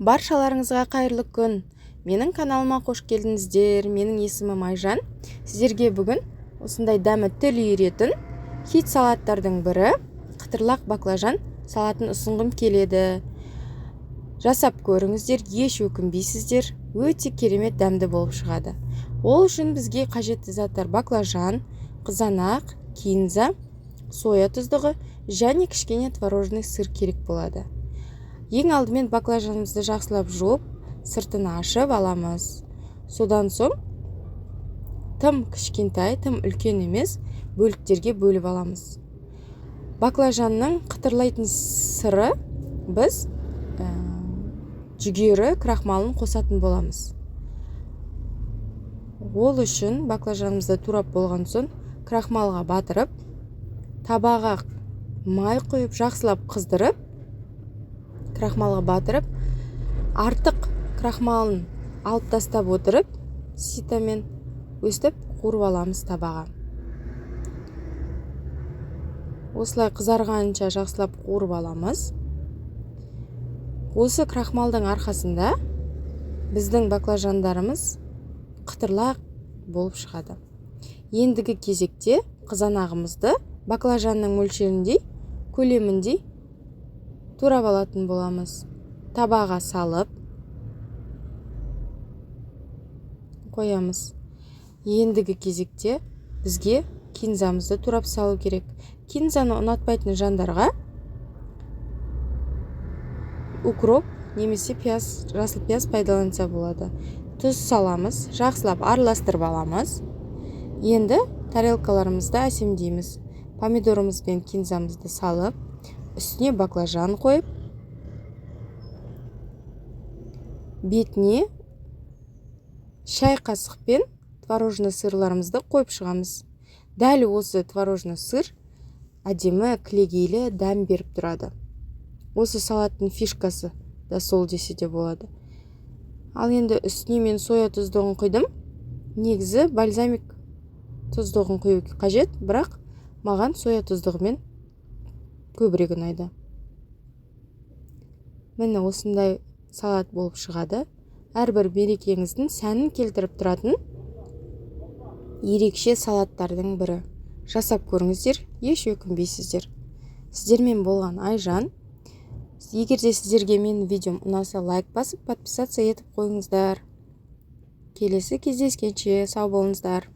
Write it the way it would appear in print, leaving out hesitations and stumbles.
Баршаларыңызға қайырлы күн. Менің каналыма қош келдіңіздер. Менің есімім Айжан. Сіздерге бүгін осындай дәмі тіл үйіретін хит салаттардың бірі қытырлақ баклажан салатын ұсынғым келеді. Жасап көріңіздер, еш өкінбейсіздер. Өте керемет дәмді болып шығады. Ол үшін бізге қажетті заттар баклажан, қызанақ, кинза, соя тұздығы және кішкене творожный сыр керек болады. Ең алдымен баклажанымызды жақсылап жуып, сыртын ашып аламыз. Содан соң тым кішкентай, тым үлкен емес бөліктерге бөліп аламыз. Баклажанның қытырлайтын сыры біз жүгері крахмалын қосатын боламыз. Ол үшін баклажанымызды турап болған соң крахмалға батырып, табаға май құйып, жақсылап қыздырып, крахмалға батырып, артық крахмалын алып тастап отырып, ситамен өстіп қуырып аламыз табаға. Осылай қызарғанша жақсылап қуырып аламыз. Осы крахмалдың арқасында біздің баклажандарымыз қытырлақ болып шығады. Ендігі кезекте қызанағымызды баклажанның мөлшеріндей, көлеміндей турап алатын боламыз. Табаға салып қоямыз. Ендігі кезекте бізге кинзамызды турап салу керек. Кинзаны ұнатпайтын жандарға укроп немесе жасыл пияз пайдаланса болады. Тұз саламыз, жақсылап араластырып аламыз. Енді тарелкаларымызды әсемдейміз. Помидорымыз бен кинзамызды салып, үстіне баклажан қойып, бетіне шай қасықпен творожный сырларымызды қойып шығамыз. Дәл осы творожный сыр әдемі кілегейлі дәм беріп тұрады. Осы салаттың фишкасы да сол десе де болады. Ал енді үстіне мен соя тұздығын құйдым. Негізі бальзамик тұздығын құю қажет, бірақ маған соя тұздығымен көбірек ұнайды. Міне осындай салат болып шығады. Әрбір мерекеңіздің сәнін келтіріп тұратын ерекше салаттардың бірі. Жасап көріңіздер, еш өкінбейсіздер. Сіздермен болған Айжан. Егер де сіздерге менің видеом ұнаса, лайк басып, подписаться етіп қойыңыздар. Келесі кездескенше сау болыңыздар.